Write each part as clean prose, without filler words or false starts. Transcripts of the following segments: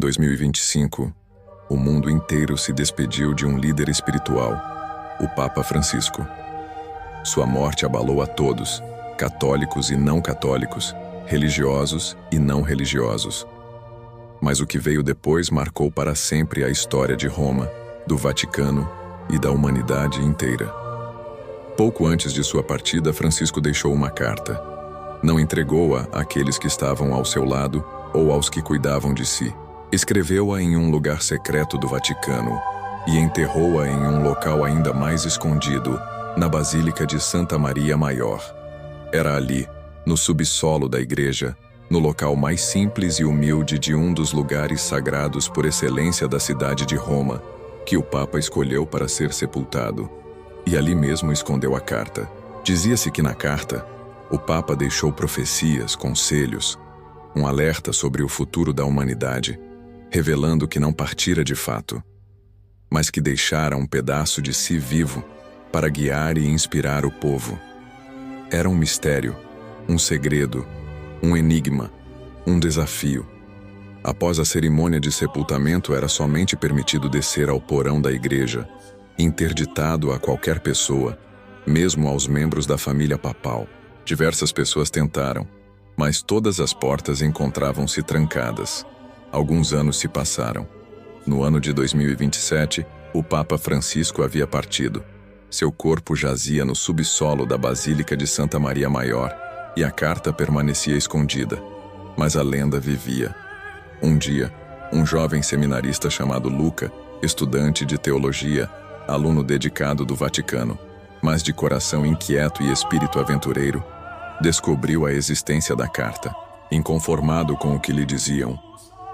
2025, o mundo inteiro se despediu de um líder espiritual, o Papa Francisco. Sua morte abalou a todos, católicos e não católicos, religiosos e não religiosos. Mas o que veio depois marcou para sempre a história de Roma, do Vaticano e da humanidade inteira. Pouco antes de sua partida, Francisco deixou uma carta. Não entregou-a àqueles que estavam ao seu lado ou aos que cuidavam de si. Escreveu-a em um lugar secreto do Vaticano e enterrou-a em um local ainda mais escondido, na Basílica de Santa Maria Maior. Era ali, no subsolo da igreja, no local mais simples e humilde de um dos lugares sagrados por excelência da cidade de Roma, que o Papa escolheu para ser sepultado. E ali mesmo escondeu a carta. Dizia-se que na carta, o Papa deixou profecias, conselhos, um alerta sobre o futuro da humanidade, revelando que não partira de fato, mas que deixara um pedaço de si vivo para guiar e inspirar o povo. Era um mistério, um segredo, um enigma, um desafio. Após a cerimônia de sepultamento, era somente permitido descer ao porão da igreja, interditado a qualquer pessoa, mesmo aos membros da família papal. Diversas pessoas tentaram, mas todas as portas encontravam-se trancadas. Alguns anos se passaram. No ano de 2027, o Papa Francisco havia partido. Seu corpo jazia no subsolo da Basílica de Santa Maria Maior e a carta permanecia escondida. Mas a lenda vivia. Um dia, um jovem seminarista chamado Luca, estudante de teologia, aluno dedicado do Vaticano, mas de coração inquieto e espírito aventureiro, descobriu a existência da carta. Inconformado com o que lhe diziam,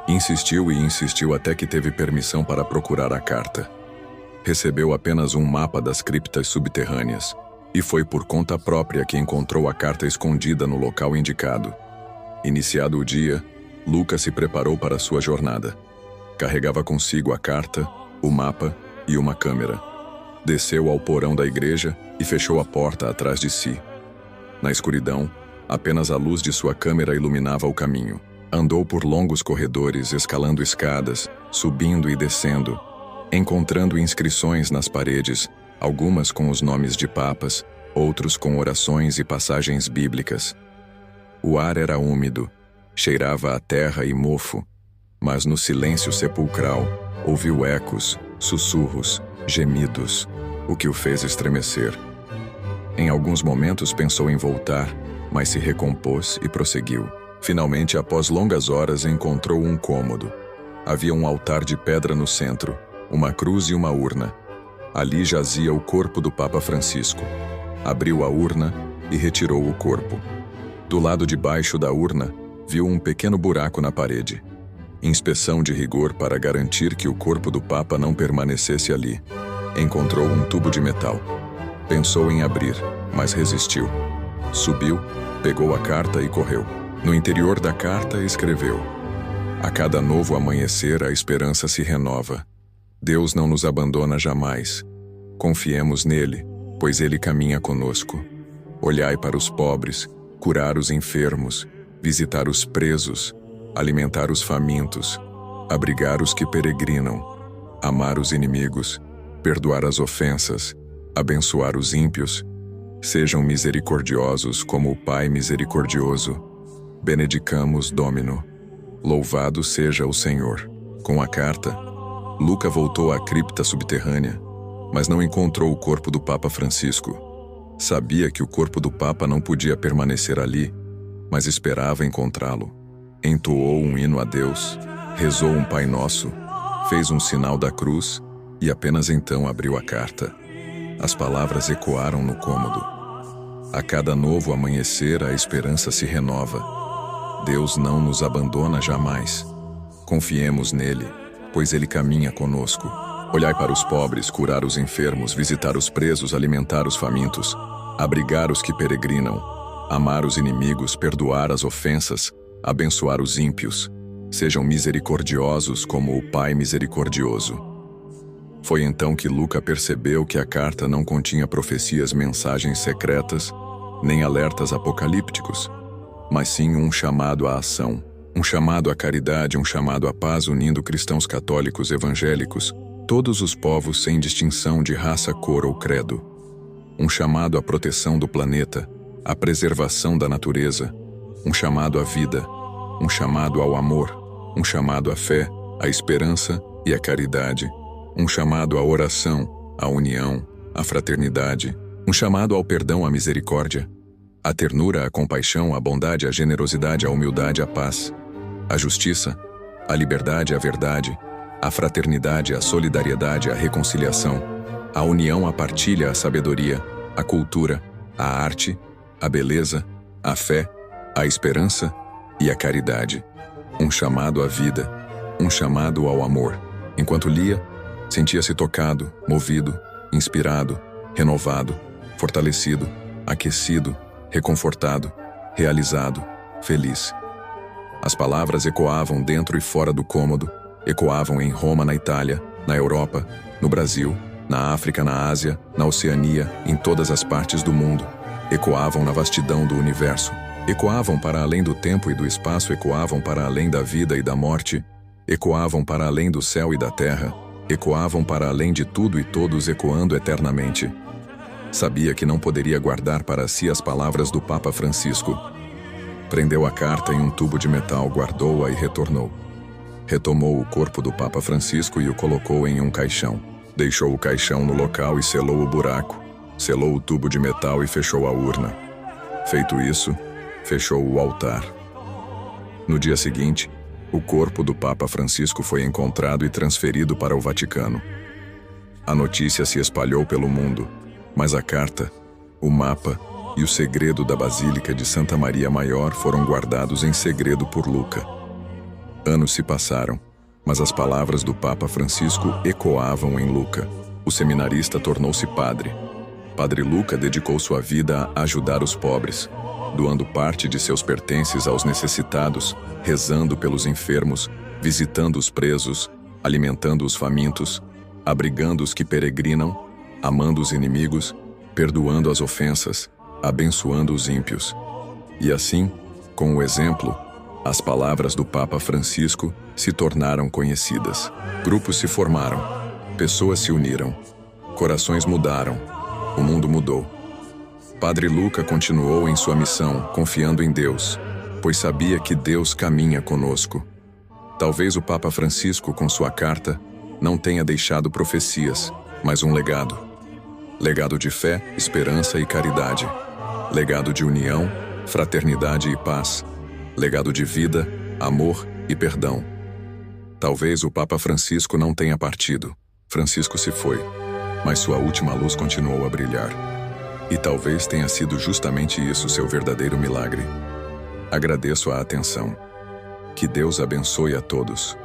insistiu e insistiu até que teve permissão para procurar a carta. Recebeu apenas um mapa das criptas subterrâneas, e foi por conta própria que encontrou a carta escondida no local indicado. Iniciado o dia, Lucas se preparou para sua jornada. Carregava consigo a carta, o mapa e uma câmera. Desceu ao porão da igreja e fechou a porta atrás de si. Na escuridão, apenas a luz de sua câmera iluminava o caminho. Andou por longos corredores, escalando escadas, subindo e descendo, encontrando inscrições nas paredes, algumas com os nomes de papas, outros com orações e passagens bíblicas. O ar era úmido, cheirava a terra e mofo, mas no silêncio sepulcral ouviu ecos, sussurros, gemidos, o que o fez estremecer. Em alguns momentos pensou em voltar, mas se recompôs e prosseguiu. Finalmente, após longas horas, encontrou um cômodo. Havia um altar de pedra no centro, uma cruz e uma urna. Ali jazia o corpo do Papa Francisco. Abriu a urna e retirou o corpo. Do lado de baixo da urna, viu um pequeno buraco na parede. Inspeção de rigor para garantir que o corpo do Papa não permanecesse ali. Encontrou um tubo de metal. Pensou em abrir, mas resistiu. Subiu, pegou a carta e correu. No interior da carta escreveu: a cada novo amanhecer a esperança se renova. Deus não nos abandona jamais. Confiemos nele, pois ele caminha conosco. Olhai para os pobres, curar os enfermos, visitar os presos, alimentar os famintos, abrigar os que peregrinam, amar os inimigos, perdoar as ofensas, abençoar os ímpios. Sejam misericordiosos como o Pai misericordioso. Benedicamos Domino. Louvado seja o Senhor. Com a carta, Luca voltou à cripta subterrânea, mas não encontrou o corpo do Papa Francisco. Sabia que o corpo do Papa não podia permanecer ali, mas esperava encontrá-lo. Entoou um hino a Deus, rezou um Pai Nosso, fez um sinal da cruz e apenas então abriu a carta. As palavras ecoaram no cômodo. A cada novo amanhecer a esperança se renova. Deus não nos abandona jamais. Confiemos nele, pois ele caminha conosco. Olhai para os pobres, curar os enfermos, visitar os presos, alimentar os famintos, abrigar os que peregrinam, amar os inimigos, perdoar as ofensas, abençoar os ímpios. Sejam misericordiosos como o Pai misericordioso. Foi então que Luca percebeu que a carta não continha profecias, mensagens secretas, nem alertas apocalípticos, mas sim um chamado à ação. Um chamado à caridade, um chamado à paz unindo cristãos católicos evangélicos, todos os povos sem distinção de raça, cor ou credo. Um chamado à proteção do planeta, à preservação da natureza, um chamado à vida, um chamado ao amor, um chamado à fé, à esperança e à caridade, um chamado à oração, à união, à fraternidade, um chamado ao perdão, à misericórdia, à ternura, à compaixão, à bondade, à generosidade, à humildade, à paz, à justiça, à liberdade, à verdade, à fraternidade, à solidariedade, à reconciliação, à união, à partilha, à sabedoria, à cultura, à arte, à beleza, à fé, à esperança e à caridade. Um chamado à vida, um chamado ao amor. Enquanto lia, sentia-se tocado, movido, inspirado, renovado, fortalecido, aquecido, reconfortado, realizado, feliz. As palavras ecoavam dentro e fora do cômodo, ecoavam em Roma, na Itália, na Europa, no Brasil, na África, na Ásia, na Oceania, em todas as partes do mundo. Ecoavam na vastidão do universo. Ecoavam para além do tempo e do espaço, ecoavam para além da vida e da morte, ecoavam para além do céu e da terra, ecoavam para além de tudo e todos, ecoando eternamente. Sabia que não poderia guardar para si as palavras do Papa Francisco. Prendeu a carta em um tubo de metal, guardou-a e retornou. Retomou o corpo do Papa Francisco e o colocou em um caixão. Deixou o caixão no local e selou o buraco. Selou o tubo de metal e fechou a urna. Feito isso, fechou o altar. No dia seguinte, o corpo do Papa Francisco foi encontrado e transferido para o Vaticano. A notícia se espalhou pelo mundo, mas a carta, o mapa e o segredo da Basílica de Santa Maria Maior foram guardados em segredo por Luca. Anos se passaram, mas as palavras do Papa Francisco ecoavam em Luca. O seminarista tornou-se padre. Padre Luca dedicou sua vida a ajudar os pobres, doando parte de seus pertences aos necessitados, rezando pelos enfermos, visitando os presos, alimentando os famintos, abrigando os que peregrinam, amando os inimigos, perdoando as ofensas, abençoando os ímpios. E assim, com o exemplo, as palavras do Papa Francisco se tornaram conhecidas. Grupos se formaram, pessoas se uniram, corações mudaram, o mundo mudou. Padre Luca continuou em sua missão, confiando em Deus, pois sabia que Deus caminha conosco. Talvez o Papa Francisco, com sua carta, não tenha deixado profecias, mas um legado. Legado de fé, esperança e caridade. Legado de união, fraternidade e paz. Legado de vida, amor e perdão. Talvez o Papa Francisco não tenha partido. Francisco se foi, mas sua última luz continuou a brilhar. E talvez tenha sido justamente isso seu verdadeiro milagre. Agradeço a atenção. Que Deus abençoe a todos.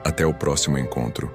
Até o próximo encontro.